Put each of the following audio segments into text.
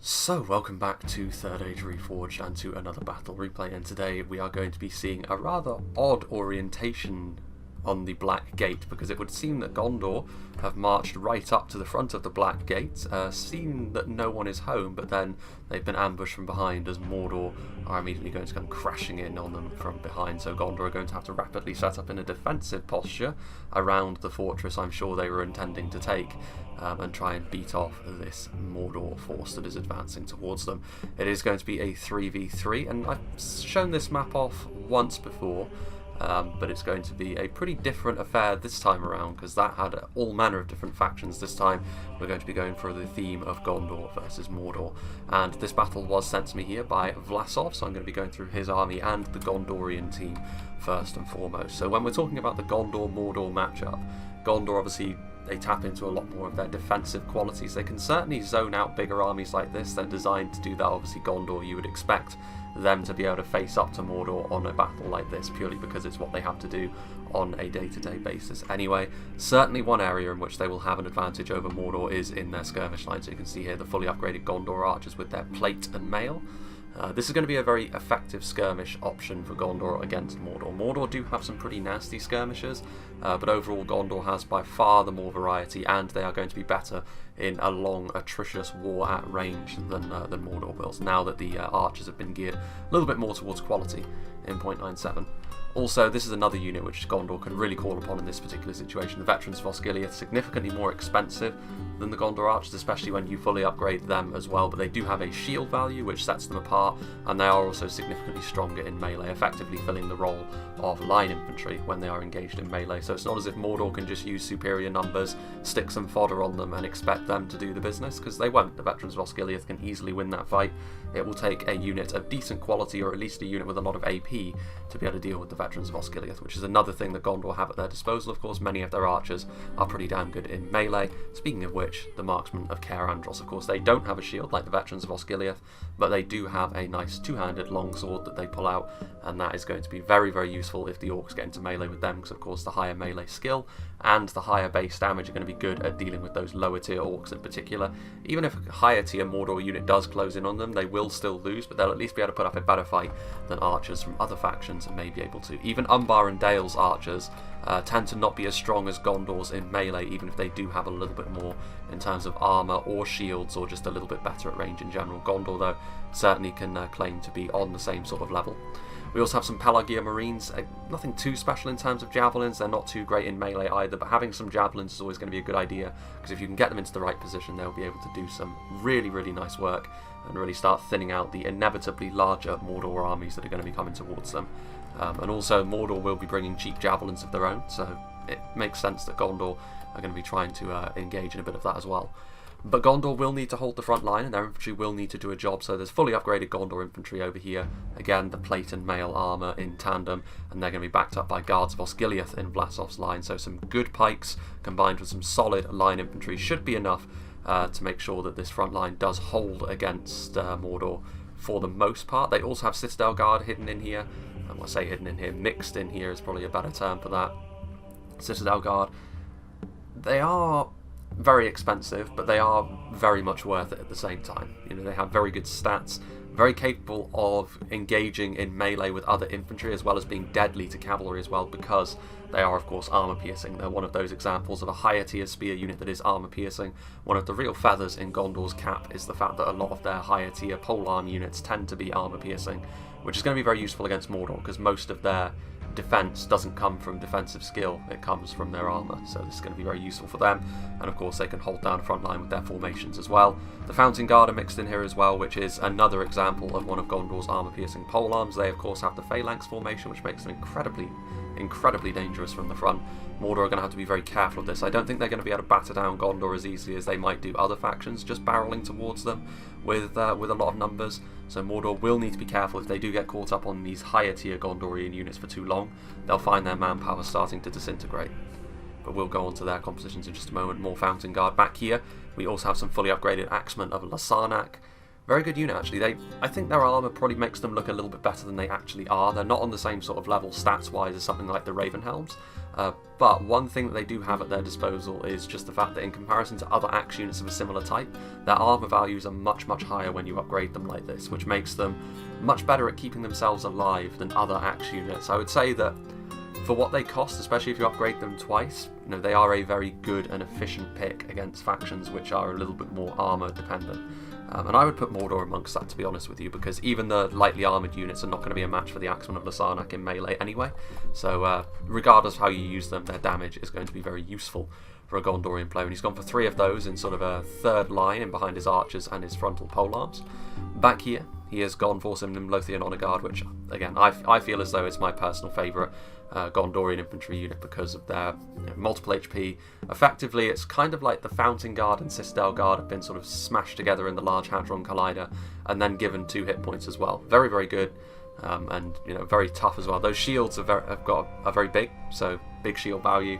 So, welcome back to Third Age Reforged and to another battle replay, and today we are going to be seeing a rather odd orientation on the Black Gate, because it would seem that Gondor have marched right up to the front of the Black Gate, seen that no one is home, but then they've been ambushed from behind as Mordor are immediately going to come crashing in on them from behind. So Gondor are going to have to rapidly set up in a defensive posture around the fortress I'm sure they were intending to take, and try and beat off this Mordor force that is advancing towards them. It is going to be a 3v3, and I've shown this map off once before, but it's going to be a pretty different affair this time around, because that had all manner of different factions. This time we're going to be going for the theme of Gondor versus Mordor, and this battle was sent to me here by Vlasov, so I'm going to be going through his army and the Gondorian team first and foremost. So when we're talking about the Gondor-Mordor matchup, Gondor obviously they tap into a lot more of their defensive qualities. They can certainly zone out bigger armies like this. They're designed to do that. Obviously Gondor, you would expect them to be able to face up to Mordor on a battle like this, purely because it's what they have to do on a day-to-day basis anyway. Certainly one area in which they will have an advantage over Mordor is in their skirmish line. So you can see here the fully upgraded Gondor archers with their plate and mail. This is going to be a very effective skirmish option for Gondor against Mordor. Mordor do have some pretty nasty skirmishers, but overall Gondor has by far the more variety, and they are going to be better in a long, atrocious war at range than Mordor will, now that the archers have been geared a little bit more towards quality in 0.97. Also, this is another unit which Gondor can really call upon in this particular situation. The Veterans of Osgiliath, significantly more expensive than the Gondor Archers, especially when you fully upgrade them as well, but they do have a shield value which sets them apart, and they are also significantly stronger in melee, effectively filling the role of line infantry when they are engaged in melee. So it's not as if Mordor can just use superior numbers, stick some fodder on them and expect them to do the business, because they won't. The Veterans of Osgiliath can easily win that fight. It will take a unit of decent quality, or at least a unit with a lot of AP, to be able to deal with the Veterans of Osgiliath, which is another thing that Gondor have at their disposal. Of course, many of their archers are pretty damn good in melee. Speaking of which, the Marksmen of Caer Andros, of course, they don't have a shield like the Veterans of Osgiliath, but they do have a nice two-handed longsword that they pull out, and that is going to be very, very useful if the orcs get into melee with them, because of course the higher melee skill and the higher base damage are going to be good at dealing with those lower tier orcs in particular. Even if a higher tier Mordor unit does close in on them, they will still lose, but they'll at least be able to put up a better fight than archers from other factions and may be able to. Even Umbar and Dale's archers tend to not be as strong as Gondor's in melee, even if they do have a little bit more in terms of armour or shields, or just a little bit better at range in general. Gondor, though, certainly can claim to be on the same sort of level. We also have some Pelagia Marines, nothing too special in terms of javelins. They're not too great in melee either, but having some javelins is always going to be a good idea, because if you can get them into the right position, they'll be able to do some really, really nice work and really start thinning out the inevitably larger Mordor armies that are going to be coming towards them. And also Mordor will be bringing cheap javelins of their own, so it makes sense that Gondor are going to be trying to engage in a bit of that as well. But Gondor will need to hold the front line, and their infantry will need to do a job, so there's fully upgraded Gondor infantry over here. Again, the plate and mail armour in tandem, and they're going to be backed up by Guards of Osgiliath in Vlasov's line, so some good pikes combined with some solid line infantry should be enough to make sure that this front line does hold against Mordor for the most part. They also have Citadel Guard hidden in here. I want to say hidden in here, mixed in here is probably a better term for that. Citadel Guard, they are very expensive, but they are very much worth it at the same time. You know, they have very good stats, very capable of engaging in melee with other infantry, as well as being deadly to cavalry as well, because they are of course armor piercing. They're one of those examples of a higher tier spear unit that is armor piercing. One of the real feathers in Gondor's cap is the fact that a lot of their higher tier polearm units tend to be armor piercing, which is going to be very useful against Mordor, because most of their defense doesn't come from defensive skill, it comes from their armor, so this is going to be very useful for them. And of course they can hold down a front line with their formations as well. The Fountain Guard are mixed in here as well, which is another example of one of Gondor's armor piercing polearms. They of course have the phalanx formation, which makes them incredibly dangerous from the front. Mordor are going to have to be very careful of this. I don't think they're going to be able to batter down Gondor as easily as they might do other factions, just barreling towards them with a lot of numbers. So Mordor will need to be careful. If they do get caught up on these higher tier Gondorian units for too long, they'll find their manpower starting to disintegrate. But we'll go on to their compositions in just a moment. More Fountain Guard back here. We also have some fully upgraded Axemen of Lasarnak. Very good unit, actually. I think their armour probably makes them look a little bit better than they actually are. They're not on the same sort of level stats-wise as something like the Ravenhelms, but one thing that they do have at their disposal is just the fact that in comparison to other axe units of a similar type, their armour values are much, much higher when you upgrade them like this, which makes them much better at keeping themselves alive than other axe units. I would say that for what they cost, especially if you upgrade them twice, they are a very good and efficient pick against factions which are a little bit more armour dependent. And I would put Mordor amongst that, to be honest with you, because even the lightly armoured units are not going to be a match for the Axemen of Lasarnak in melee anyway. So regardless of how you use them, their damage is going to be very useful for a Gondorian player. And he's gone for 3 of those in sort of a third line in behind his archers and his frontal polearms. Back here, he has gone for some Nimlothian Honour Guard, which, again, I feel as though it's my personal favourite Gondorian infantry unit because of their multiple HP. Effectively, it's kind of like the Fountain Guard and Citadel Guard have been sort of smashed together in the Large Hadron Collider and then given 2 hit points as well. Very, very good, and very tough as well. Those shields are very big, so big shield value.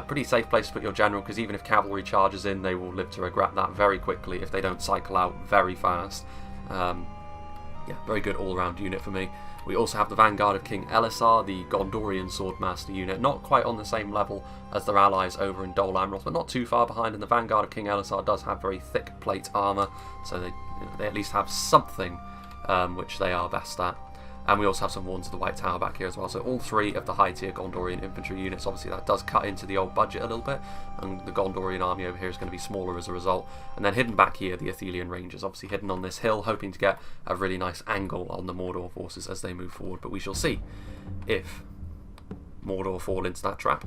Pretty safe place to put your general, because even if cavalry charges in, they will live to regret that very quickly if they don't cycle out very fast. Yeah, very good all-round unit for me. We also have the Vanguard of King Elisar, the Gondorian Swordmaster unit, not quite on the same level as their allies over in Dol Amroth, but not too far behind, and the Vanguard of King Elisar does have very thick plate armour, so they at least have something which they are best at. And we also have some Warns of the White Tower back here as well. So all 3 of the high-tier Gondorian infantry units. Obviously that does cut into the old budget a little bit, and the Gondorian army over here is going to be smaller as a result. And then hidden back here, the Athelian Rangers, obviously hidden on this hill, hoping to get a really nice angle on the Mordor forces as they move forward. But we shall see if Mordor fall into that trap.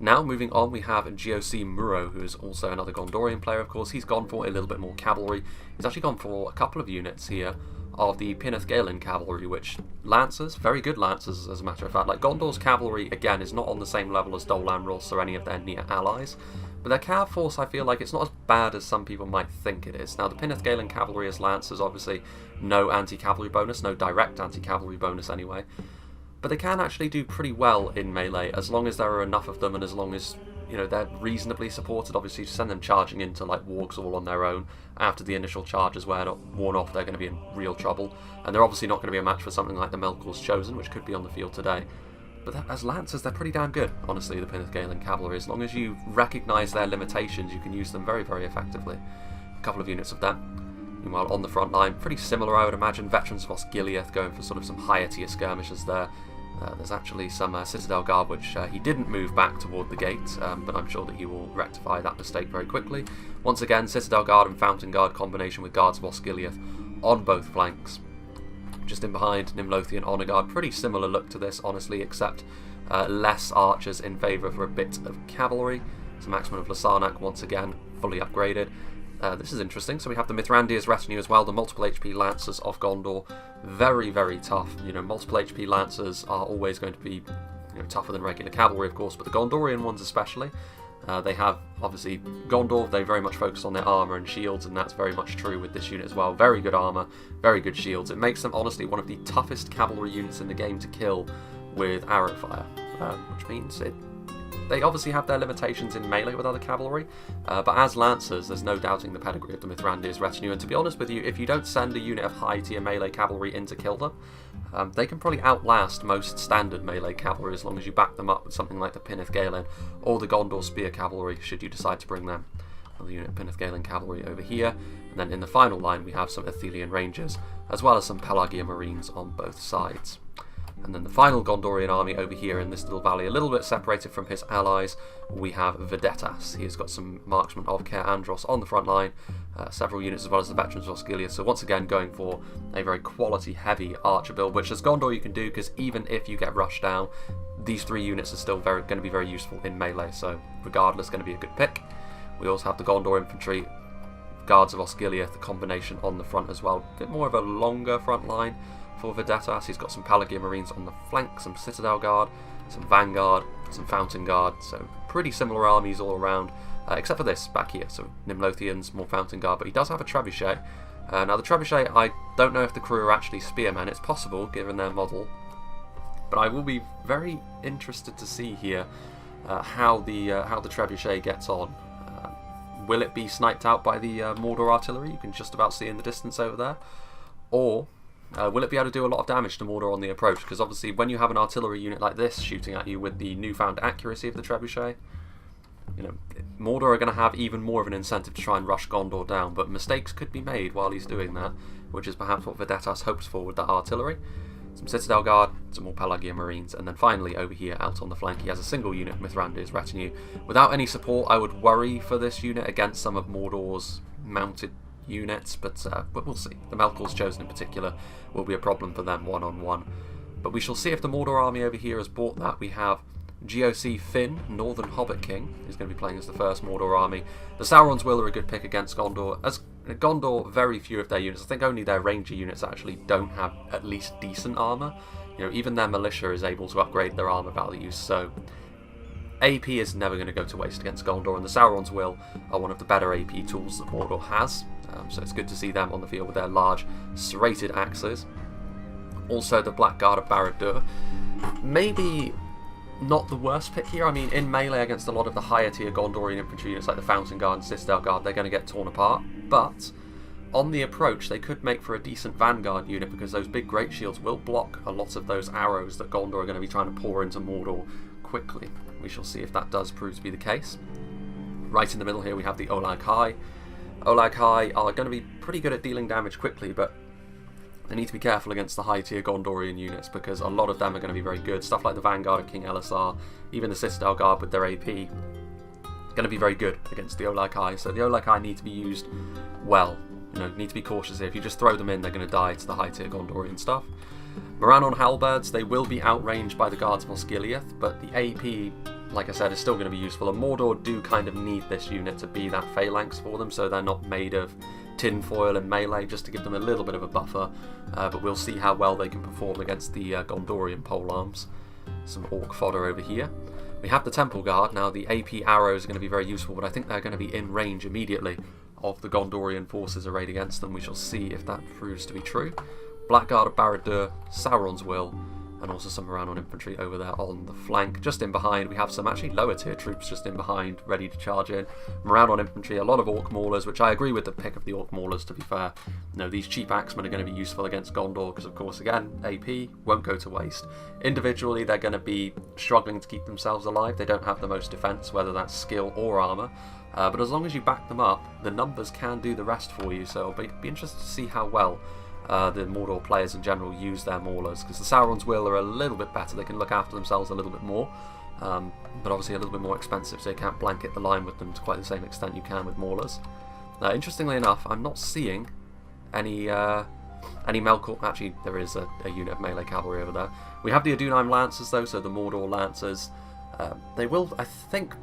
Now, moving on, we have GOC Muro, who is also another Gondorian player, of course. He's gone for a little bit more cavalry. He's actually gone for a couple of units here of the Pinneth Galen cavalry, which lancers, very good lancers as a matter of fact. Like Gondor's cavalry, again, is not on the same level as Dol Amroth or any of their near allies, but their cav force, I feel like it's not as bad as some people might think it is. Now, the Pinneth Galen cavalry as lancers, obviously no anti-cavalry bonus, no direct anti-cavalry bonus anyway, but they can actually do pretty well in melee as long as there are enough of them and as long as they're reasonably supported. Obviously, to send them charging into like wargs all on their own after the initial charges wear worn off, they're going to be in real trouble, and they're obviously not going to be a match for something like the Melkor's Chosen, which could be on the field today. But as lancers, they're pretty damn good, honestly, the Pinneth Galen cavalry. As long as you recognise their limitations, you can use them very, very effectively. A couple of units of them. Meanwhile, on the front line, pretty similar, I would imagine. Veterans of Osgiliath going for sort of some higher tier skirmishes there. There's actually some Citadel Guard which he didn't move back toward the gate, but I'm sure that he will rectify that mistake very quickly. Once again, Citadel Guard and Fountain Guard combination with Guards of Osgiliath on both flanks. Just in behind, Nimlothian Honour Guard, pretty similar look to this, honestly, except less archers in favour of a bit of cavalry. Some Axemen of Lasarnak, once again, fully upgraded. This is interesting. So we have the Mithrandir's retinue as well, the multiple HP Lancers of Gondor. Very, very tough. Multiple HP Lancers are always going to be tougher than regular cavalry, of course, but the Gondorian ones especially. They have, obviously, Gondor, they very much focus on their armour and shields, and that's very much true with this unit as well. Very good armour, very good shields. It makes them, honestly, one of the toughest cavalry units in the game to kill with arrow fire, which means they obviously have their limitations in melee with other cavalry, but as lancers, there's no doubting the pedigree of the Mithrandir's retinue. And to be honest with you, if you don't send a unit of high-tier melee cavalry in to kill them, they can probably outlast most standard melee cavalry as long as you back them up with something like the Pinneth Galen or the Gondor Spear Cavalry, should you decide to bring them. Another unit of Pinneth Galen Cavalry over here, and then in the final line we have some Athelian Rangers, as well as some Pelagia Marines on both sides. And then the final Gondorian army over here in this little valley, a little bit separated from his allies, we have Vedetas. He's got some marksmen of Caer Andros on the front line, several units as well as the veterans of Osgiliath. So once again going for a very quality heavy archer build, which as Gondor you can do, because even if you get rushed down, these 3 units are still going to be very useful in melee, so regardless going to be a good pick. We also have the Gondor infantry, Guards of Osgiliath, the combination on the front as well, a bit more of a longer front line for Vedetas. He's got some Pelagia Marines on the flank, some Citadel Guard, some Vanguard, some Fountain Guard, so pretty similar armies all around, except for this back here. So Nimlothians, more Fountain Guard, but he does have a Trebuchet. Now the Trebuchet, I don't know if the crew are actually spearmen. It's possible given their model, but I will be very interested to see here how the Trebuchet gets on. will it be sniped out by the Mordor artillery? You can just about see in the distance over there. Or will it be able to do a lot of damage to Mordor on the approach? Because obviously when you have an artillery unit like this shooting at you with the newfound accuracy of the trebuchet, you know, Mordor are going to have even more of an incentive to try and rush Gondor down, but mistakes could be made while he's doing that, which is perhaps what Vedetas hopes for with that artillery. Some Citadel Guard, some more Pelagia Marines, and then finally over here out on the flank he has a single unit, Mithrandir's retinue. Without any support I would worry for this unit against some of Mordor's mounted units, but we'll see. The Melkor's Chosen in particular will be a problem for them one-on-one. But we shall see if the Mordor army over here has bought that. We have GOC Finn, Northern Hobbit King, who's going to be playing as the first Mordor army. The Sauron's Will are a good pick against Gondor. As Gondor, very few of their units, I think only their ranger units actually don't have at least decent armour. You know, even their militia is able to upgrade their armour values, so AP is never going to go to waste against Gondor, and the Sauron's Will are one of the better AP tools that Mordor has. So it's good to see them on the field with their large serrated axes. Also the Blackguard of Barad-dûr. Maybe not the worst pick here. I mean, in melee against a lot of the higher tier Gondorian infantry units like the Fountain Guard and Citadel Guard, they're going to get torn apart. But on the approach, they could make for a decent Vanguard unit because those big Great Shields will block a lot of those arrows that Gondor are going to be trying to pour into Mordor quickly. We shall see if that does prove to be the case. Right in the middle here we have the Olag High. Olag High are going to be pretty good at dealing damage quickly, but they need to be careful against the high-tier Gondorian units because a lot of them are going to be very good. Stuff like the Vanguard of King Elisar, even the Citadel Guard with their AP, going to be very good against the Olag High. So the Olag High need to be used well. You know, need to be cautious here. If you just throw them in, they're going to die to the high-tier Gondorian stuff. Morannon Halberds, they will be outranged by the Guards of Osgiliath, but the AP, like I said, is still going to be useful. And Mordor do kind of need this unit to be that phalanx for them, so they're not made of tinfoil and melee, just to give them a little bit of a buffer, but we'll see how well they can perform against the Gondorian polearms. Some orc fodder over here. We have the Temple Guard. Now the AP arrows are going to be very useful, but I think they're going to be in range immediately of the Gondorian forces arrayed against them. We shall see if that proves to be true. Blackguard of Barad-dûr, Sauron's Will, and also some Morannon infantry over there on the flank. Just in behind, we have some actually lower tier troops just in behind, ready to charge in. Morannon infantry, a lot of Orc Maulers, which I agree with the pick of the Orc Maulers, to be fair. You know, these cheap axemen are going to be useful against Gondor, because of course, again, AP won't go to waste. Individually, they're going to be struggling to keep themselves alive. They don't have the most defense, whether that's skill or armor. But as long as you back them up, the numbers can do the rest for you, so it'll be interesting to see how well the Mordor players in general use their Maulers, because the Sauron's Will are a little bit better. They can look after themselves a little bit more, but obviously a little bit more expensive, so you can't blanket the line with them to quite the same extent you can with Maulers. Interestingly enough, I'm not seeing any Melkor. Actually, there is a unit of melee cavalry over there. We have the Adunheim Lancers though, so the Mordor Lancers. They will, I think,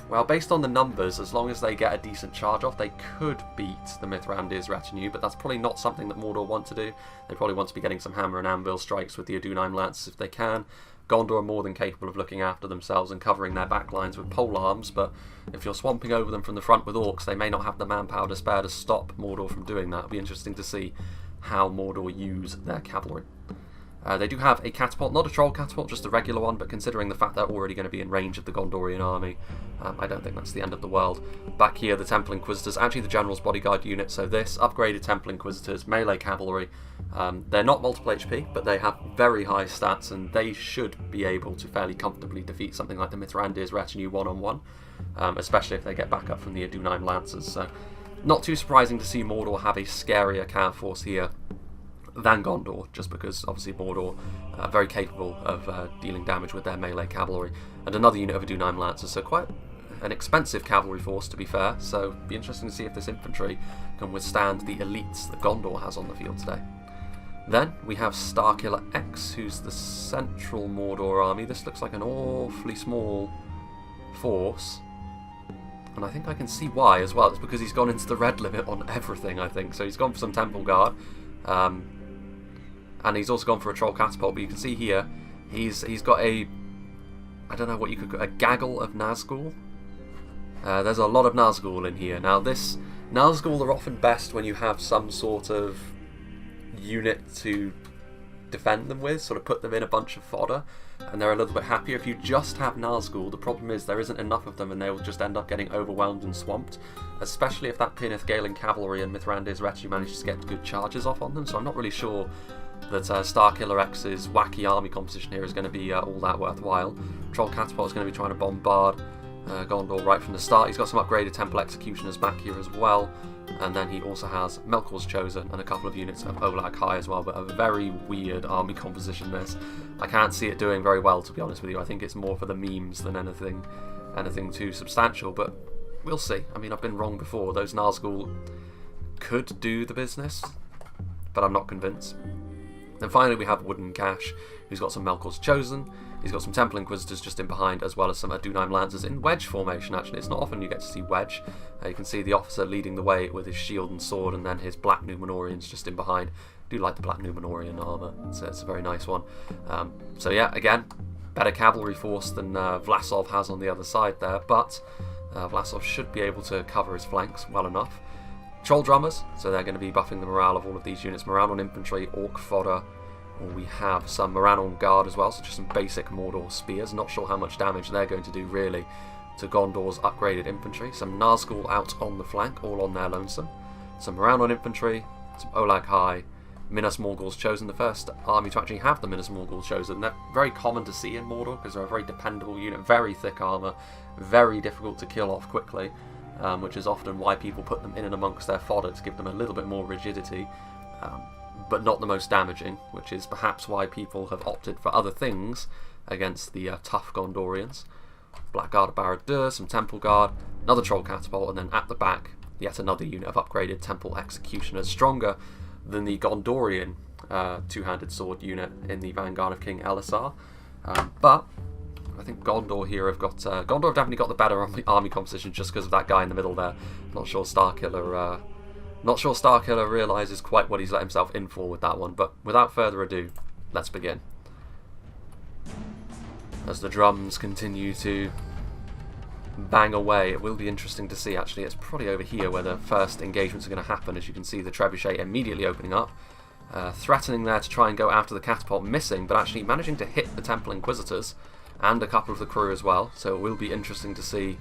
well, based on the numbers, as long as they get a decent charge off, they could beat the Mithrandir's retinue, but that's probably not something that Mordor want to do. They probably want to be getting some hammer and anvil strikes with the Adunheim Lancers if they can. Gondor are more than capable of looking after themselves and covering their backlines with polearms, but if you're swamping over them from the front with orcs, they may not have the manpower to spare to stop Mordor from doing that. It'll be interesting to see how Mordor use their cavalry. They do have a catapult, not a troll catapult, just a regular one, but considering the fact they're already going to be in range of the Gondorian army, I don't think that's the end of the world. Back here, the Temple Inquisitors, actually the General's Bodyguard unit, so this, upgraded Temple Inquisitors, melee cavalry. They're not multiple HP, but they have very high stats, and they should be able to fairly comfortably defeat something like the Mithrandir's retinue one-on-one, especially if they get back up from the Adunheim Lancers. So, not too surprising to see Mordor have a scarier cav force here than Gondor, just because obviously Mordor are very capable of dealing damage with their melee cavalry, and another unit of Adunheim Lancers, so quite an expensive cavalry force to be fair, so it'll be interesting to see if this infantry can withstand the elites that Gondor has on the field today. Then we have Starkiller X, who's the central Mordor army. This looks like an awfully small force, and I think I can see why as well. It's because he's gone into the red limit on everything, I think, so he's gone for some Temple Guard, and he's also gone for a Troll Catapult, but you can see here, he's got a, I don't know what you could call, a gaggle of Nazgul. There's a lot of Nazgul in here. Now this, Nazgul are often best when you have some sort of unit to defend them with, sort of put them in a bunch of fodder, and they're a little bit happier. If you just have Nazgul, the problem is there isn't enough of them and they'll just end up getting overwhelmed and swamped, especially if that Pinnith Galen cavalry and Mithrandir's retinue manages to get good charges off on them. So I'm not really sure that Starkiller X's wacky army composition here is going to be all that worthwhile. Troll Catapult is going to be trying to bombard Gondor right from the start. He's got some upgraded Temple Executioners back here as well, and then he also has Melkor's Chosen and a couple of units of Olag High as well, but a very weird army composition this. I can't see it doing very well, to be honest with you. I think it's more for the memes than anything too substantial, but we'll see. I mean, I've been wrong before. Those Nazgul could do the business, but I'm not convinced. Then finally we have Wooden Cash, who's got some Melkor's Chosen. He's got some Temple Inquisitors just in behind, as well as some Adunheim Lancers in wedge formation, actually. It's not often you get to see wedge. You can see the officer leading the way with his shield and sword, and then his Black Numenorians just in behind. I do like the Black Numenorian armour. It's a very nice one. So yeah, again, better cavalry force than Vlasov has on the other side there, but Vlasov should be able to cover his flanks well enough. Troll Drummers, so they're going to be buffing the morale of all of these units. Morannon Infantry, Orc Fodder. We have some Morannon Guard as well, so just some basic Mordor Spears. Not sure how much damage they're going to do really to Gondor's upgraded infantry. Some Nazgul out on the flank, all on their lonesome. Some Morannon Infantry, some Olag High, Minas Morgul's Chosen, the first army to actually have the Minas Morgul's Chosen. They're very common to see in Mordor because they're a very dependable unit, very thick armour, very difficult to kill off quickly, which is often why people put them in and amongst their fodder to give them a little bit more rigidity. But not the most damaging, which is perhaps why people have opted for other things against the tough Gondorians. Blackguard of Barad-dûr, some Temple Guard, another Troll Catapult, and then at the back, yet another unit of upgraded Temple Executioners, stronger than the Gondorian two-handed sword unit in the Vanguard of King Elisar. But I think Gondor here have got... Gondor have definitely got the better army composition just because of that guy in the middle there. Not sure Starkiller realises quite what he's let himself in for with that one, but without further ado, let's begin. As the drums continue to bang away, it will be interesting to see, actually. It's probably over here where the first engagements are going to happen. As you can see, the Trebuchet immediately opening up, threatening there to try and go after the catapult, missing, but actually managing to hit the Temple Inquisitors and a couple of the crew as well, so it will be interesting to see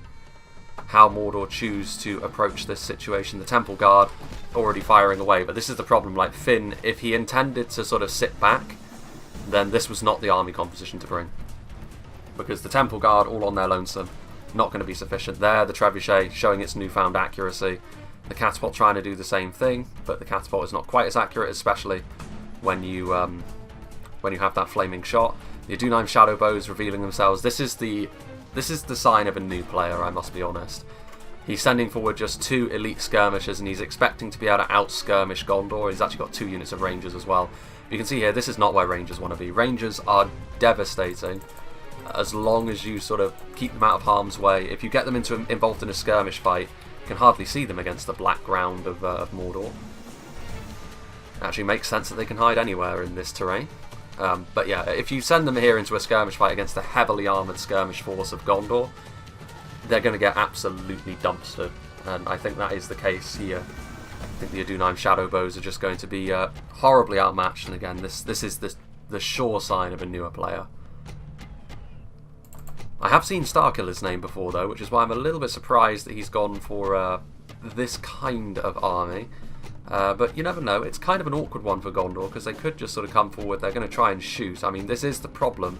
how Mordor choose to approach this situation. The Temple Guard already firing away, but this is the problem. Like Finn, if he intended to sort of sit back, then this was not the army composition to bring, because the Temple Guard all on their lonesome, not going to be sufficient there. The Trebuchet showing its newfound accuracy, the Catapult trying to do the same thing, but the Catapult is not quite as accurate, especially when you have that flaming shot. The Adunheim Shadow Bows revealing themselves. This is the sign of a new player, I must be honest. He's sending forward just 2 elite skirmishers, and he's expecting to be able to out-skirmish Gondor. He's actually got 2 units of Rangers as well. You can see here, this is not where Rangers want to be. Rangers are devastating as long as you sort of keep them out of harm's way. If you get them involved in a skirmish fight, you can hardly see them against the black ground of Mordor. It actually makes sense that they can hide anywhere in this terrain. But yeah, if you send them here into a skirmish fight against the heavily armoured skirmish force of Gondor, they're going to get absolutely dumpstered, and I think that is the case here. I think the Adunheim Shadow Bows are just going to be horribly outmatched, and again, this is the sure sign of a newer player. I have seen Starkiller's name before though, which is why I'm a little bit surprised that he's gone for this kind of army. But you never know, it's kind of an awkward one for Gondor, because they could just sort of come forward, they're going to try and shoot. I mean, this is the problem.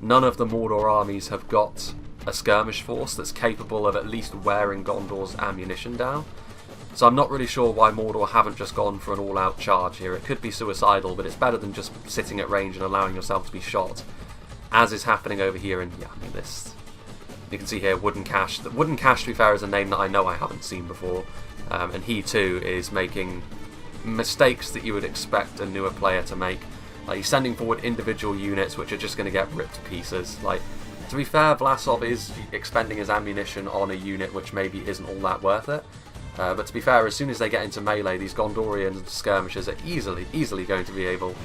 None of the Mordor armies have got a skirmish force that's capable of at least wearing Gondor's ammunition down. So I'm not really sure why Mordor haven't just gone for an all-out charge here. It could be suicidal, but it's better than just sitting at range and allowing yourself to be shot, as is happening over here. And yeah, I mean, this... You can see here, Wooden Cash. The Wooden Cash, to be fair, is a name that I know I haven't seen before. And he too is making mistakes that you would expect a newer player to make. Like, he's sending forward individual units which are just going to get ripped to pieces. Like, to be fair, Vlasov is expending his ammunition on a unit which maybe isn't all that worth it. But to be fair, as soon as they get into melee, these Gondorian skirmishers are easily going to be able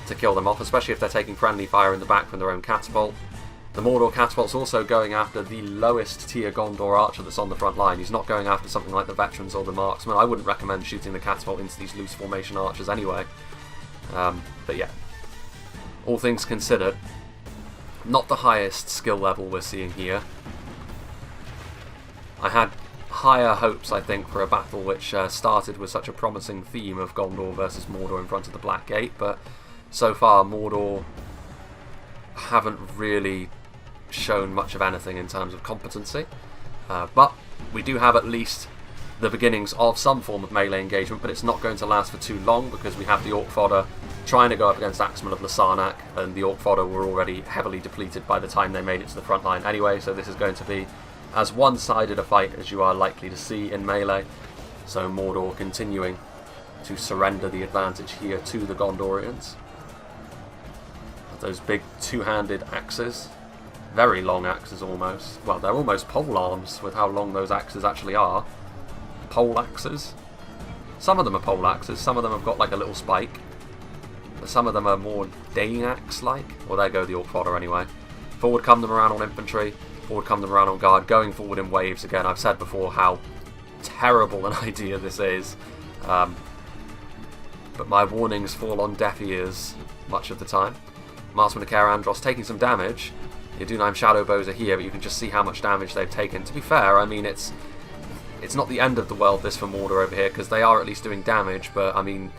to kill them off, especially if they're taking friendly fire in the back from their own catapult. The Mordor Catapult's also going after the lowest tier Gondor archer that's on the front line. He's not going after something like the Veterans or the Marksmen. I wouldn't recommend shooting the Catapult into these loose formation archers anyway. But yeah, all things considered, not the highest skill level we're seeing here. I had higher hopes, I think, for a battle which started with such a promising theme of Gondor versus Mordor in front of the Black Gate, but so far Mordor haven't really shown much of anything in terms of competency. But we do have at least the beginnings of some form of melee engagement, but it's not going to last for too long because we have the Orc fodder trying to go up against Axemen of Lasarnak, and the Orc fodder were already heavily depleted by the time they made it to the front line anyway, so this is going to be as one-sided a fight as you are likely to see in melee. So Mordor continuing to surrender the advantage here to the Gondorians. Those big two-handed axes, very long axes almost. Well, they're almost pole arms with how long those axes actually are. Pole axes. Some of them are pole axes, some of them have got like a little spike. But some of them are more Dane axe-like. Well, there go the Orc fodder anyway. Forward come them around on infantry. Forward come them around on guard, going forward in waves again. I've said before how terrible an idea this is. But my warnings fall on deaf ears much of the time. Marksman of Caer Andros taking some damage. The Dunaim Shadow Bows are here, but you can just see how much damage they've taken. To be fair, I mean, it's not the end of the world this for Mordor over here, because they are at least doing damage, but I mean,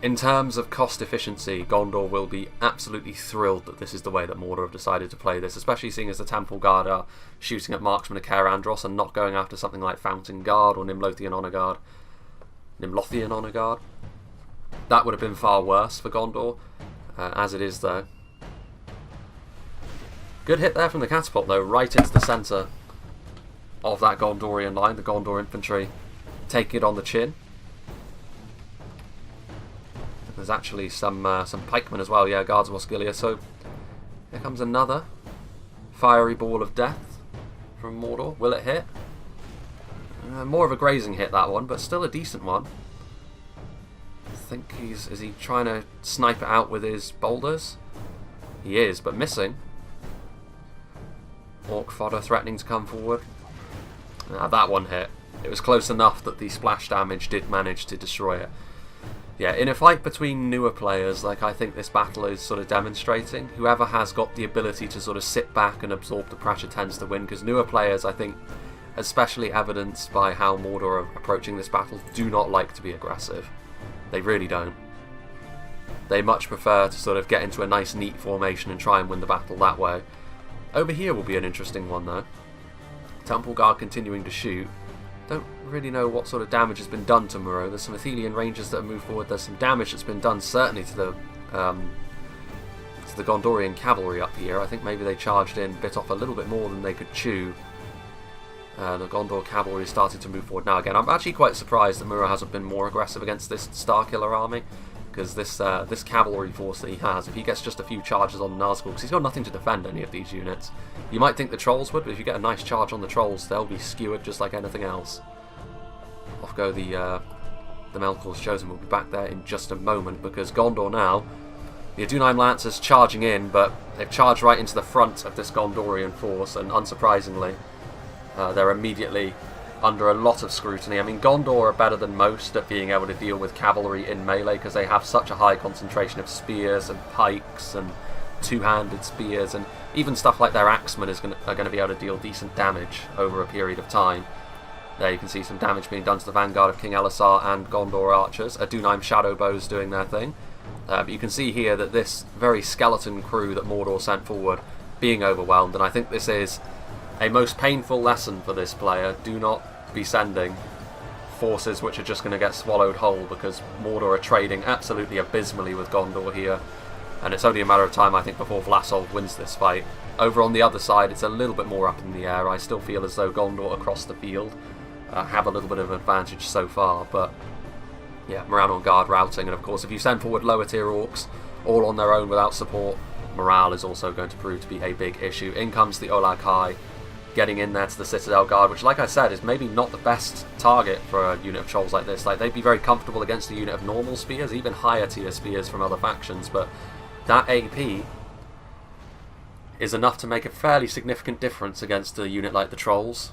in terms of cost efficiency, Gondor will be absolutely thrilled that this is the way that Mordor have decided to play this, especially seeing as the Temple Guard are shooting at Marksmen of Caer Andros and not going after something like Fountain Guard or Nimlothian Honor Guard. Nimlothian Honor Guard. That would have been far worse for Gondor, as it is though. Good hit there from the catapult though, right into the centre of that Gondorian line, the Gondor infantry taking it on the chin. There's actually some pikemen as well, yeah, Guards of Osgiliath. So here comes another fiery ball of death from Mordor. Will it hit? More of a grazing hit, that one, but still a decent one. I think is he trying to snipe it out with his boulders? He is, but missing. Orc fodder threatening to come forward. That one hit. It was close enough that the splash damage did manage to destroy it. Yeah, in a fight between newer players, like I think this battle is sort of demonstrating, whoever has got the ability to sort of sit back and absorb the pressure tends to win, because newer players, I think, especially evidenced by how Mordor are approaching this battle, do not like to be aggressive. They really don't. They much prefer to sort of get into a nice neat formation and try and win the battle that way. Over here will be an interesting one though. Temple Guard continuing to shoot. Don't really know what sort of damage has been done to Moreau. There's some Athelian Rangers that have moved forward. There's some damage that's been done certainly to the Gondorian cavalry up here. I think maybe they charged in, bit off a little bit more than they could chew. The Gondor cavalry is starting to move forward now again. I'm actually quite surprised that Moreau hasn't been more aggressive against this Starkiller army, because this cavalry force that he has, if he gets just a few charges on Nazgul, because he's got nothing to defend any of these units. You might think the Trolls would, but if you get a nice charge on the Trolls, they'll be skewered just like anything else. Off go the Melkor's Chosen. Will be back there in just a moment, because Gondor now, the Dunaim Lancers charging in, but they've charged right into the front of this Gondorian force, and unsurprisingly, they're immediately under a lot of scrutiny. I mean, Gondor are better than most at being able to deal with cavalry in melee, because they have such a high concentration of spears and pikes and two-handed spears, and even stuff like their axemen are going to be able to deal decent damage over a period of time. There you can see some damage being done to the vanguard of King Elisar and Gondor archers. Dunaim Shadow Bows doing their thing. But you can see here that this very skeleton crew that Mordor sent forward being overwhelmed, and I think this is a most painful lesson for this player. Do not be sending forces which are just going to get swallowed whole, because Mordor are trading absolutely abysmally with Gondor here, and it's only a matter of time, I think, before Vlasov wins this fight. Over on the other side, it's a little bit more up in the air. I still feel as though Gondor across the field have a little bit of an advantage so far, but yeah, morale on guard routing, and of course if you send forward lower tier orcs all on their own without support, morale is also going to prove to be a big issue. In comes the Olag High, getting in there to the Citadel Guard, which, like I said, is maybe not the best target for a unit of trolls like this. Like, they'd be very comfortable against a unit of normal spears, even higher tier spears from other factions, but that AP is enough to make a fairly significant difference against a unit like the trolls.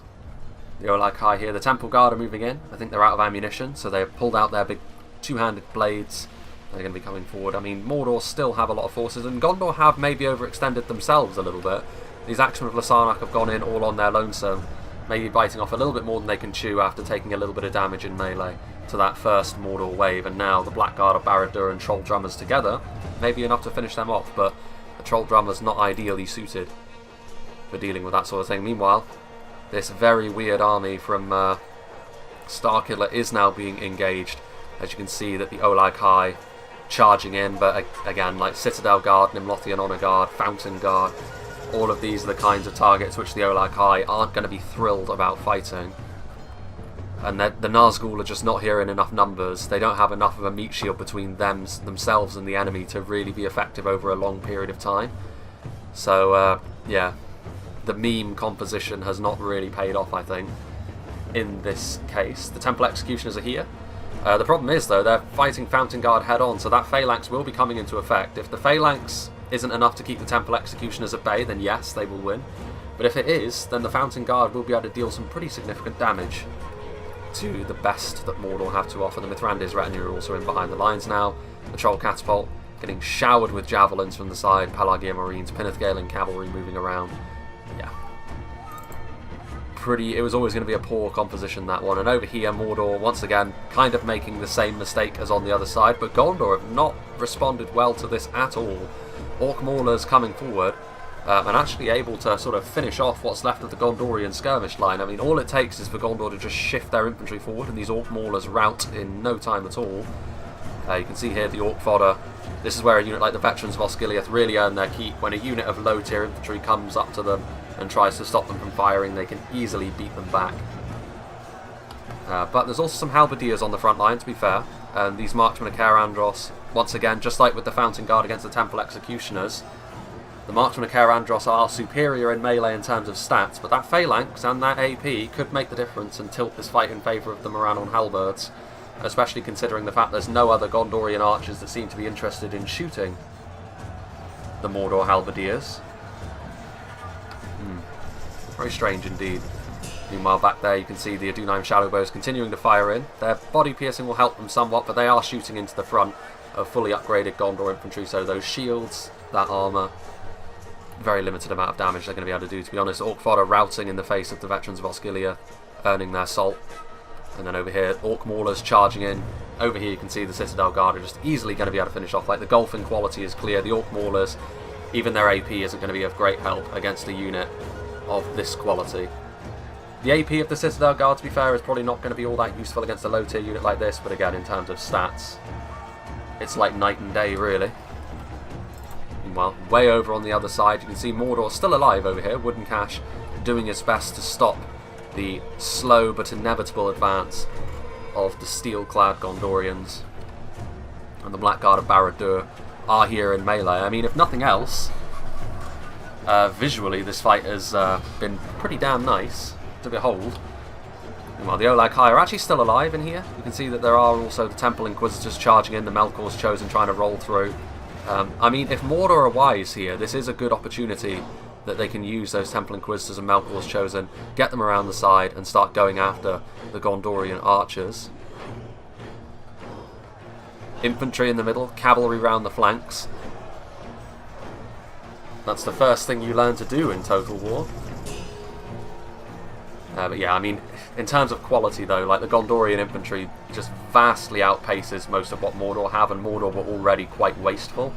The Olag High here. The Temple Guard are moving in. I think they're out of ammunition, so they've pulled out their big two-handed blades They're going to be coming forward. I mean, Mordor still have a lot of forces, and Gondor have maybe overextended themselves a little bit. These Axemen of Lasarnak have gone in all on their lonesome, maybe biting off a little bit more than they can chew after taking a little bit of damage in melee to that first Mordor wave, and now the Blackguard of Barad-dûr and Troll Drummers together may be enough to finish them off, but the Troll Drummers not ideally suited for dealing with that sort of thing. Meanwhile, this very weird army from Starkiller is now being engaged. As you can see that the Olag High charging in, but again, like Citadel Guard, Nimlothian Honor Guard, Fountain Guard, all of these are the kinds of targets which the Olag High aren't going to be thrilled about fighting. And the Nazgul are just not here in enough numbers. They don't have enough of a meat shield between themselves and the enemy to really be effective over a long period of time. So, yeah, the meme composition has not really paid off, I think, in this case. The Temple Executioners are here. The problem is, though, they're fighting Fountain Guard head-on, so that Phalanx will be coming into effect. If the Phalanx isn't enough to keep the Temple Executioners at bay, then yes, they will win. But if it is, then the Fountain Guard will be able to deal some pretty significant damage to the best that Mordor have to offer. The Mithrandir's retinue are also in behind the lines now. The Troll Catapult getting showered with javelins from the side. Pelagia Marines, Pinnithgalen Cavalry moving around. Yeah. It was always going to be a poor composition, that one. And over here, Mordor, once again, kind of making the same mistake as on the other side, but Gondor have not responded well to this at all. Orc Maulers coming forward, and actually able to sort of finish off what's left of the Gondorian skirmish line. I mean, all it takes is for Gondor to just shift their infantry forward, and these Orc Maulers rout in no time at all. You can see here the Orc Fodder. This is where a unit like the Veterans of Osgiliath really earn their keep. When a unit of low-tier infantry comes up to them and tries to stop them from firing, they can easily beat them back. But there's also some Halberdiers on the front line, to be fair. And these Marksmen of Caer Andros, once again, just like with the Fountain Guard against the Temple Executioners, the Marksmen of Caer Andros are superior in melee in terms of stats, but that Phalanx and that AP could make the difference and tilt this fight in favour of the Morannon Halberds, especially considering the fact there's no other Gondorian archers that seem to be interested in shooting the Mordor Halberdiers. Very strange indeed. Meanwhile, back there you can see the Adunheim Shadowbows continuing to fire in. Their body piercing will help them somewhat, but they are shooting into the front of fully upgraded Gondor infantry, so those shields, that armour, very limited amount of damage they're going to be able to do, to be honest. Orc Fodder routing in the face of the Veterans of Osgiliath, earning their salt. And then over here, Orc Maulers charging in. Over here you can see the Citadel Guard are just easily going to be able to finish off. Like, the golfing quality is clear. The Orc Maulers, even their AP isn't going to be of great help against a unit of this quality. The AP of the Citadel Guard, to be fair, is probably not going to be all that useful against a low tier unit like this, but again, in terms of stats, it's like night and day, really. Meanwhile, way over on the other side, you can see Mordor still alive over here. Wooden Cache doing his best to stop the slow but inevitable advance of the steel-clad Gondorians. And the Blackguard of Barad-dûr are here in melee. I mean, if nothing else, visually this fight has been pretty damn nice to behold. Meanwhile, the Olag High are actually still alive in here. You can see that there are also the Temple Inquisitors charging in, the Melkor's Chosen trying to roll through. I mean, if Mordor are wise here, this is a good opportunity that they can use those Temple Inquisitors and Melkor's Chosen, get them around the side and start going after the Gondorian archers. Infantry in the middle, cavalry round the flanks. That's the first thing you learn to do in Total War. But yeah, I mean, in terms of quality though, like the Gondorian infantry just vastly outpaces most of what Mordor have, and Mordor were already quite wasteful.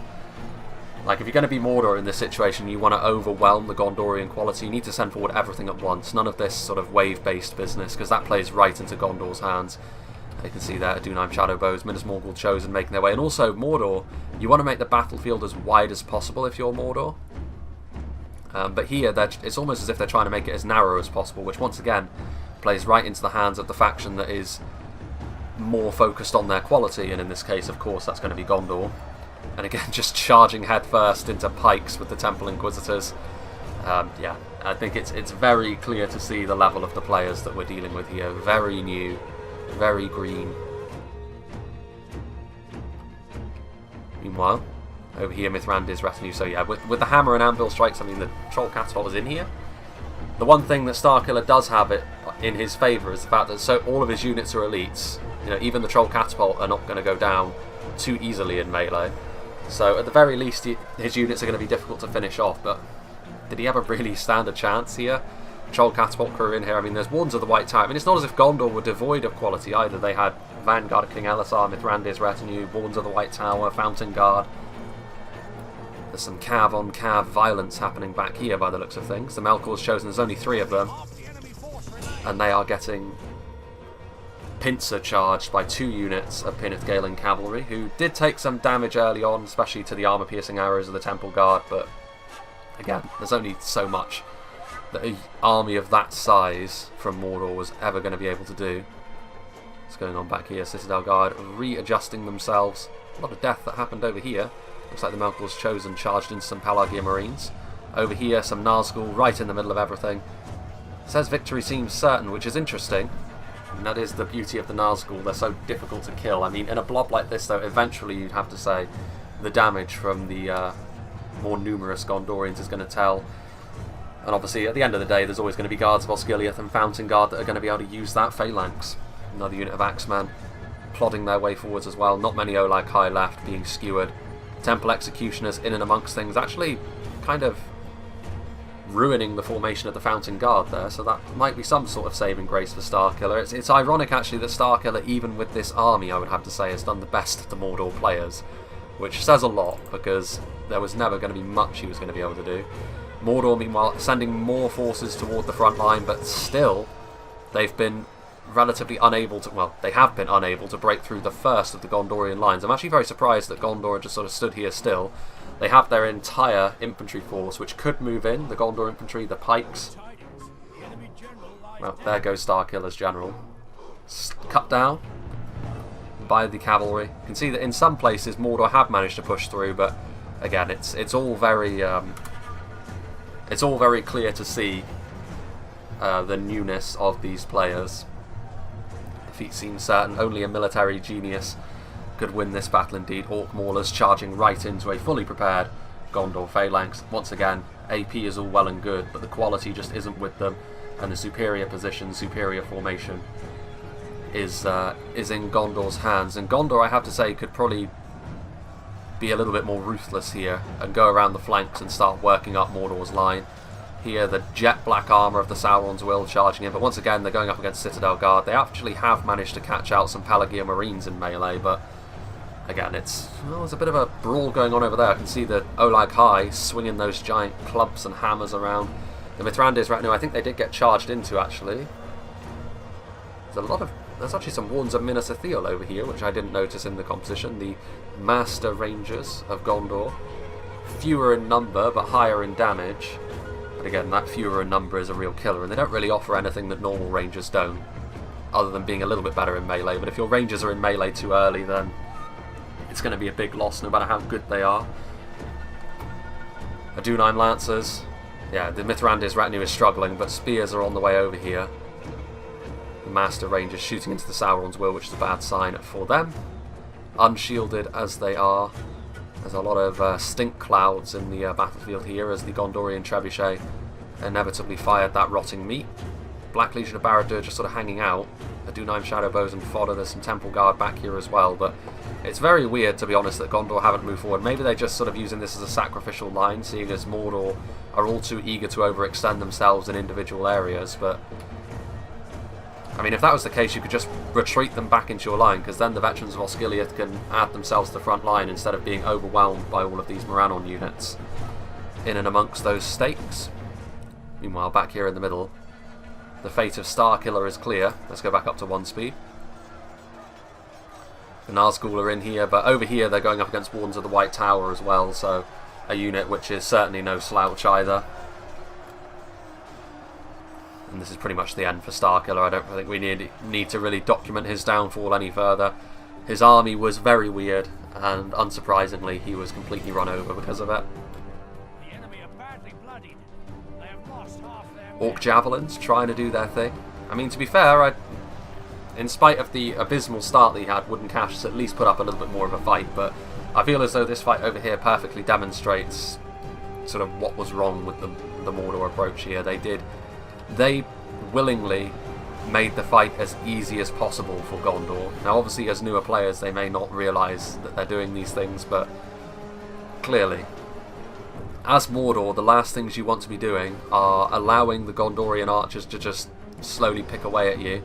Like, if you're going to be Mordor in this situation, you want to overwhelm the Gondorian quality, you need to send forward everything at once. None of this sort of wave-based business, because that plays right into Gondor's hands. You can see there, Adunheim Shadowbows, Minas Morgul Chosen making their way. And also, Mordor, you want to make the battlefield as wide as possible if you're Mordor. But here, it's almost as if they're trying to make it as narrow as possible, which once again plays right into the hands of the faction that is more focused on their quality, and in this case, of course, that's going to be Gondor. And again, just charging headfirst into pikes with the Temple Inquisitors. Yeah, I think it's very clear to see the level of the players that we're dealing with here. Very new, very green. Meanwhile, over here, Mithrandir's retinue. So yeah, with the hammer and anvil strikes, I mean, the Troll Catapult is in here. The one thing that Starkiller does have it in his favour is the fact that all of his units are elites. You know, even the Troll Catapult are not going to go down too easily in melee. So at the very least, his units are going to be difficult to finish off. But did he ever really stand a chance here? Troll Catapult crew in here. I mean, there's Wardens of the White Tower. I mean, it's not as if Gondor were devoid of quality either. They had Vanguard of King Elisar, Mithrandir's retinue, Wardens of the White Tower, Fountain Guard. There's some cav on cav violence happening back here by the looks of things. The Melkor's chosen, there's only 3 of them. And they are getting pincer charged by 2 units of Pinnith Galen Cavalry, who did take some damage early on, especially to the armour-piercing arrows of the Temple Guard, but again, there's only so much that an army of that size from Mordor was ever going to be able to do. What's going on back here? Citadel Guard readjusting themselves. A lot of death that happened over here. Looks like the Melkor's chosen charged into some Pelargir Marines. Over here, some Nazgul right in the middle of everything. Says victory seems certain, which is interesting. And that is the beauty of the Nazgul. They're so difficult to kill. I mean, in a blob like this, though, eventually you'd have to say the damage from the more numerous Gondorians is going to tell. And obviously, at the end of the day, there's always going to be Guards of Osgiliath and Fountain Guard that are going to be able to use that phalanx. Another unit of Axemen plodding their way forwards as well. Not many Olag High left, being skewered. Temple Executioners in and amongst things, actually kind of ruining the formation of the Fountain Guard there, so that might be some sort of saving grace for Starkiller. It's ironic actually that Starkiller, even with this army, I would have to say, has done the best of the Mordor players, which says a lot because there was never going to be much he was going to be able to do. Mordor, meanwhile, sending more forces toward the front line, but still they've been relatively unable to, well, they have been unable to break through the first of the Gondorian lines. I'm actually very surprised that Gondor just sort of stood here still. They have their entire infantry force, which could move in, the Gondor infantry, the pikes. Well, there goes Starkiller's general. Cut down by the cavalry. You can see that in some places Mordor have managed to push through, but again, it's all very clear to see the newness of these players. Defeat seems certain. Only a military genius could win this battle indeed. Orc Maulers charging right into a fully prepared Gondor phalanx. Once again, AP is all well and good, but the quality just isn't with them, and the superior position, superior formation is in Gondor's hands. And Gondor, I have to say, could probably be a little bit more ruthless here and go around the flanks and start working up Mordor's line. Here, the jet black armour of the Sauron's Will charging in, but once again they're going up against Citadel Guard. They actually have managed to catch out some Pelargir Marines in melee, but again, there's a bit of a brawl going on over there. I can see the Olag High swinging those giant clubs and hammers around. The Mithrandir's retinue, I think they did get charged into, actually. There's actually some Wardens of Minas Ithil over here, which I didn't notice in the composition. The Master Rangers of Gondor. Fewer in number, but higher in damage. But again, that fewer in number is a real killer, and they don't really offer anything that normal Rangers don't, other than being a little bit better in melee. But if your Rangers are in melee too early, then it's going to be a big loss, no matter how good they are. Adunheim Lancers. Yeah, the Mithrandir's retinue is struggling, but spears are on the way over here. The Master Rangers shooting into the Sauron's Will, which is a bad sign for them. Unshielded as they are. There's a lot of stink clouds in the battlefield here as the Gondorian Trebuchet inevitably fired that rotting meat. Black Legion of Barad-dûr just sort of hanging out. Adunheim Shadowbows and fodder. There's some Temple Guard back here as well, but it's very weird, to be honest, that Gondor haven't moved forward. Maybe they're just sort of using this as a sacrificial line, seeing as Mordor are all too eager to overextend themselves in individual areas, but I mean, if that was the case, you could just retreat them back into your line, because then the veterans of Osgiliath can add themselves to the front line instead of being overwhelmed by all of these Morannon units in and amongst those stakes. Meanwhile, back here in the middle, the fate of Starkiller is clear. Let's go back up to 1 speed. The Nazgul are in here, but over here they're going up against Wardens of the White Tower as well, so a unit which is certainly no slouch either. And this is pretty much the end for Starkiller. I don't think we need to really document his downfall any further. His army was very weird, and unsurprisingly, he was completely run over because of it. The enemy are badly bloodied. They have lost half their Orc Javelins trying to do their thing. I mean, to be fair, in spite of the abysmal start that he had, Wooden Cash has at least put up a little bit more of a fight, but I feel as though this fight over here perfectly demonstrates sort of what was wrong with the Mordor approach here. They willingly made the fight as easy as possible for Gondor. Now obviously as newer players they may not realise that they're doing these things, but clearly, as Mordor, the last things you want to be doing are allowing the Gondorian archers to just slowly pick away at you.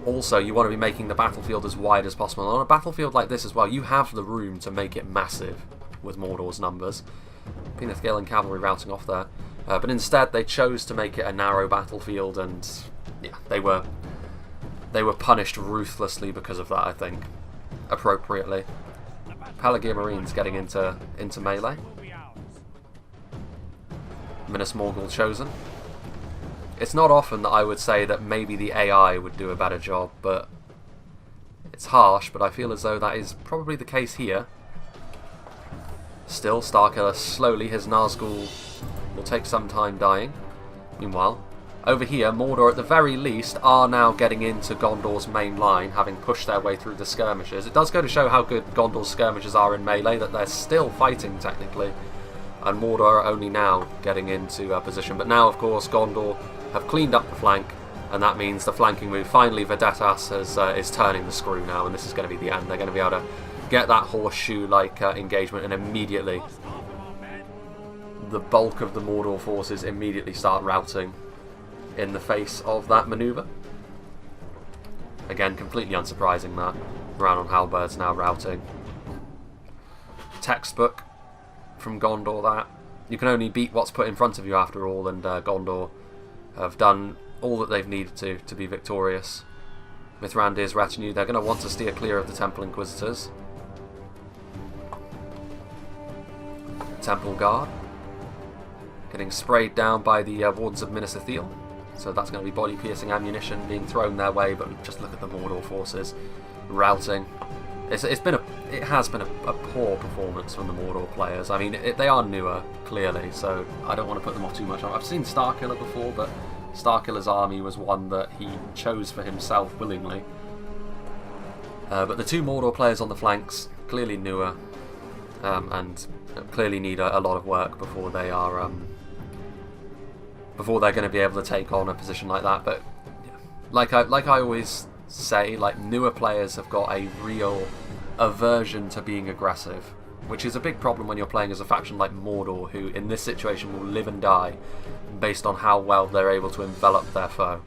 Also, you want to be making the battlefield as wide as possible. On a battlefield like this as well, you have the room to make it massive with Mordor's numbers. Peanut Gale and cavalry routing off there. But instead, they chose to make it a narrow battlefield, and yeah, they were punished ruthlessly because of that, I think. Appropriately. Pelagia Marines getting into melee. Minas Morgul chosen. It's not often that I would say that maybe the AI would do a better job, but it's harsh, but I feel as though that is probably the case here. Still, Starkiller slowly, his Nazgul will take some time dying. Meanwhile, over here, Mordor at the very least are now getting into Gondor's main line, having pushed their way through the skirmishes. It does go to show how good Gondor's skirmishes are in melee, that they're still fighting technically, and Mordor are only now getting into position. But now, of course, Gondor have cleaned up the flank, and that means the flanking move. Finally, Vedetas is turning the screw now, and this is going to be the end. They're going to be able to get that horseshoe-like engagement, and immediately the bulk of the Mordor forces immediately start routing in the face of that manoeuvre. Again, completely unsurprising that. Brown on Halberds now routing. Textbook from Gondor that. You can only beat what's put in front of you after all, and Gondor have done all that they've needed to be victorious. Mithrandir's retinue, they're going to want to steer clear of the Temple Inquisitors. Temple Guard getting sprayed down by the Wardens of Minas Ithil, so that's going to be body-piercing ammunition being thrown their way. But just look at the Mordor forces routing. It has been a poor performance from the Mordor players. I mean, they are newer, clearly, so I don't want to put them off too much. I've seen Starkiller before, but Starkiller's army was one that he chose for himself willingly. But the two Mordor players on the flanks, clearly newer, and clearly need a lot of work before they are before they're going to be able to take on a position like that. But like I always say, like, newer players have got a real aversion to being aggressive, which is a big problem when you're playing as a faction like Mordor, who in this situation will live and die based on how well they're able to envelop their foe.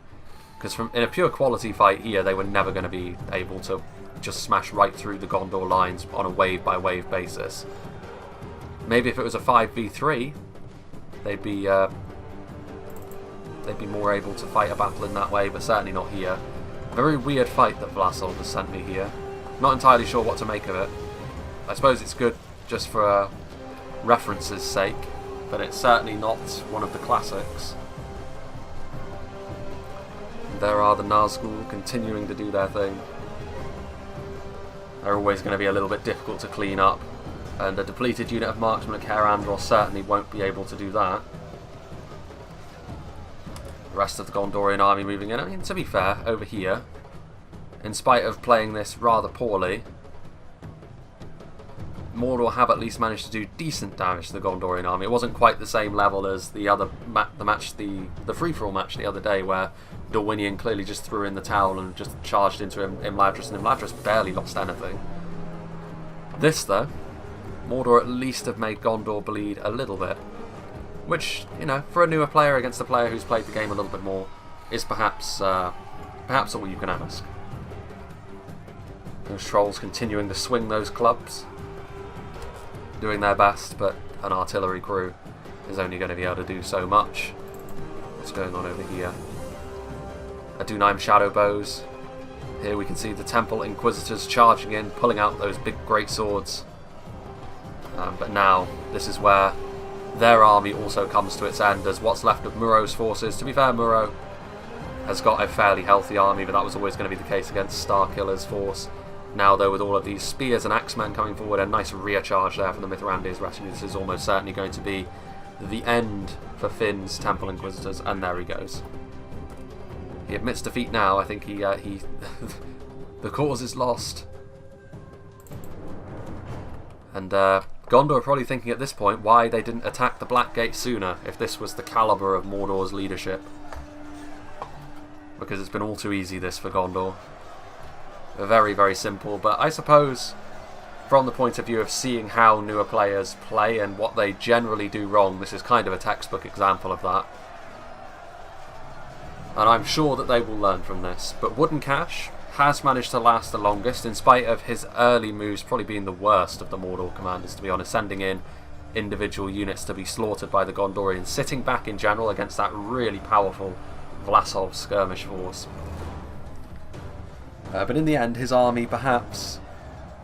Because in a pure quality fight here, they were never going to be able to just smash right through the Gondor lines on a wave by wave basis. Maybe if it was a 5v3, they'd be more able to fight a battle in that way, but certainly not here. A very weird fight that Vlasov has sent me here. Not entirely sure what to make of it. I suppose it's good just for reference's sake, but it's certainly not one of the classics. And there are the Nazgul continuing to do their thing. They're always going to be a little bit difficult to clean up, and a depleted unit of marksmen at Caer Andros certainly won't be able to do that. The rest of the Gondorian army moving in. I mean, to be fair, over here, in spite of playing this rather poorly, Mordor have at least managed to do decent damage to the Gondorian army. It wasn't quite the same level as the other the free-for-all match the other day, where Dorwinion clearly just threw in the towel and just charged into Imladris, and Imladris barely lost anything. This, though, Mordor at least have made Gondor bleed a little bit, which, you know, for a newer player against a player who's played the game a little bit more, is perhaps all you can ask. Those trolls continuing to swing those clubs, doing their best, but an artillery crew is only going to be able to do so much. What's going on over here? Adunheim shadow bows. Here we can see the Temple Inquisitors charging in, pulling out those big great swords. But now, this is where their army also comes to its end, as what's left of Muro's forces. To be fair, Muro has got a fairly healthy army, but that was always going to be the case against Starkiller's force. Now, though, with all of these spears and axemen coming forward, a nice rear charge there from the Mithrandir's retinue. This is almost certainly going to be the end for Finn's Temple Inquisitors, and there he goes. He admits defeat now. I think he the cause is lost. And Gondor are probably thinking at this point why they didn't attack the Black Gate sooner, if this was the calibre of Mordor's leadership. because it's been all too easy this for Gondor. Very, very simple, but I suppose from the point of view of seeing how newer players play and what they generally do wrong, this is kind of a textbook example of that. And I'm sure that they will learn from this. But Wooden Cash has managed to last the longest, in spite of his early moves probably being the worst of the Mordor commanders, to be honest, sending in individual units to be slaughtered by the Gondorians, sitting back in general against that really powerful Vlasov skirmish force. But in the end, his army, perhaps,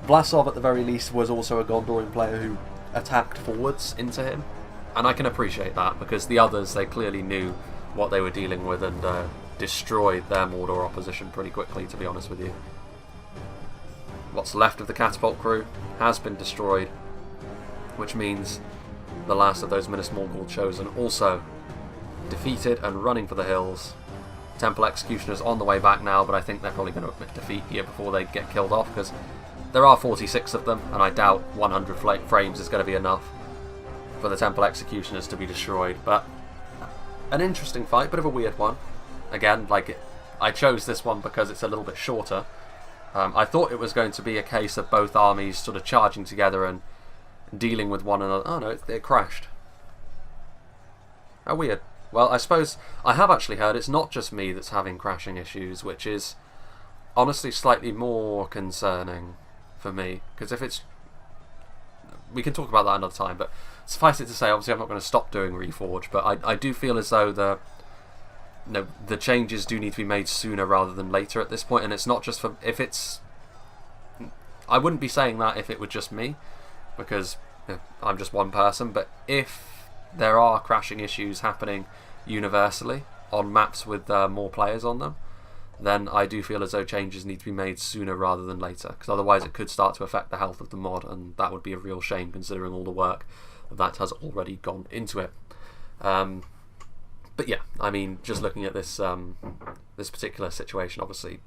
Vlasov at the very least was also a Gondorian player who attacked forwards into him, and I can appreciate that, because the others, they clearly knew what they were dealing with and destroyed their Mordor opposition pretty quickly, to be honest with you. What's left of the catapult crew has been destroyed, which means the last of those Minas Morgul chosen also defeated and running for the hills. Temple Executioners on the way back now, but I think they're probably going to admit defeat here before they get killed off, because there are 46 of them, and I doubt 100 frames is going to be enough for the Temple Executioners to be destroyed. But an interesting fight, bit of a weird one. Again, I chose this one because it's a little bit shorter. I thought it was going to be a case of both armies sort of charging together and dealing with one another. Oh no, it crashed. How weird. Well, I suppose I have actually heard it's not just me that's having crashing issues, which is honestly slightly more concerning for me, because if it's... we can talk about that another time, but suffice it to say, obviously I'm not going to stop doing Reforged, but I do feel as though the changes do need to be made sooner rather than later at this point, and it's not just for... if it's... I wouldn't be saying that if it were just me, because I'm just one person, but if there are crashing issues happening universally on maps with more players on them, then I do feel as though changes need to be made sooner rather than later, because otherwise it could start to affect the health of the mod, and that would be a real shame considering all the work that has already gone into it. But yeah, I mean, just looking at this this particular situation, obviously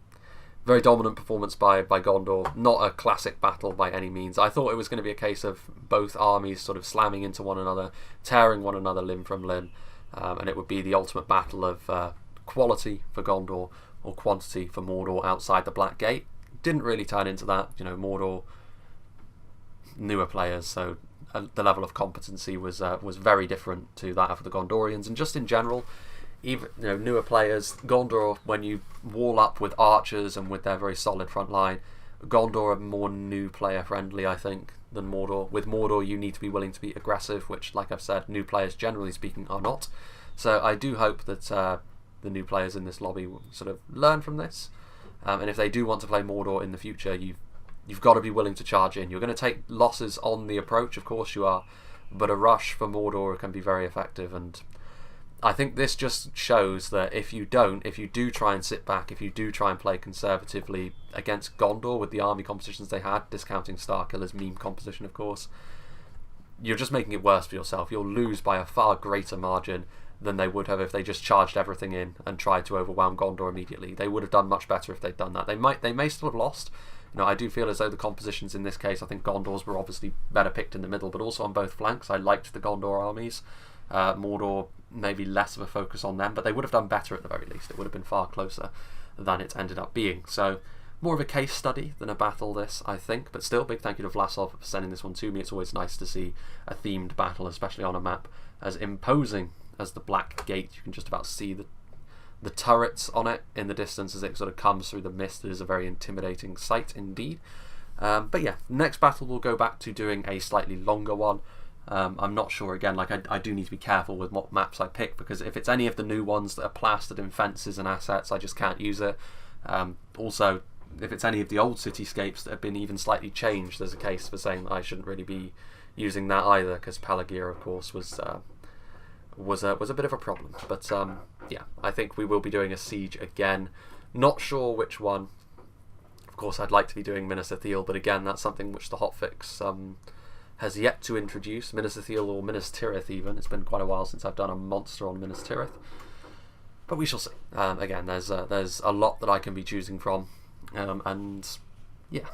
very dominant performance by Gondor, not a classic battle by any means. I thought it was going to be a case of both armies sort of slamming into one another, tearing one another limb from limb, and it would be the ultimate battle of quality for Gondor or quantity for Mordor outside the Black Gate. Didn't really turn into that. You know, Mordor, newer players, so the level of competency was very different to that of the Gondorians, and just in general, even newer players, Gondor, when you wall up with archers and with their very solid front line, Gondor are more new player friendly, I think, than Mordor. With Mordor, you need to be willing to be aggressive, which, like I've said, new players generally speaking are not. So I do hope that the new players in this lobby will sort of learn from this, and if they do want to play Mordor in the future, you've got to be willing to charge in. You're going to take losses on the approach, of course you are, but a rush for Mordor can be very effective, and I think this just shows that if you do try and sit back, if you do try and play conservatively against Gondor with the army compositions they had, discounting Starkiller's meme composition of course, you're just making it worse for yourself. You'll lose by a far greater margin than they would have if they just charged everything in and tried to overwhelm Gondor immediately. They would have done much better if they'd done that. They may still have lost. I do feel as though the compositions in this case, I think Gondor's were obviously better picked in the middle, but also on both flanks. I liked the Gondor armies. Mordor, maybe less of a focus on them, but they would have done better at the very least. It would have been far closer than it ended up being. So, more of a case study than a battle, this, I think. But still, big thank you to Vlasov for sending this one to me. It's always nice to see a themed battle, especially on a map as imposing as the Black Gate. You can just about see the turrets on it in the distance as it sort of comes through the mist. It is a very intimidating sight indeed. But yeah, next battle we'll go back to doing a slightly longer one. I'm not sure, again, I do need to be careful with what maps I pick, because if it's any of the new ones that are plastered in fences and assets, I just can't use it. Also, if it's any of the old cityscapes that have been even slightly changed, there's a case for saying that I shouldn't really be using that either, because Pelagia, of course, was a bit of a problem. But yeah, I think we will be doing a siege again. Not sure which one. Of course, I'd like to be doing Minas Ithil, but again, that's something which the hotfix has yet to introduce. Minas Ithil or Minas Tirith even. It's been quite a while since I've done a monster on Minas Tirith, but we shall see. Again, there's a lot that I can be choosing from, and yeah,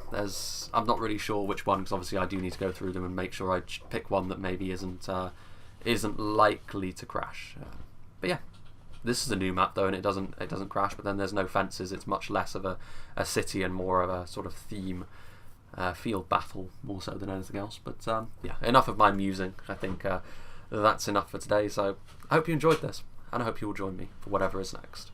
I'm not really sure which one, because obviously I do need to go through them and make sure I pick one that maybe isn't likely to crash. But yeah, This is a new map though, and it doesn't crash. But then there's no fences. It's much less of a city and more of a sort of theme field battle, more so than anything else. But yeah, enough of my musing. I think that's enough for today. So I hope you enjoyed this, and I hope you will join me for whatever is next.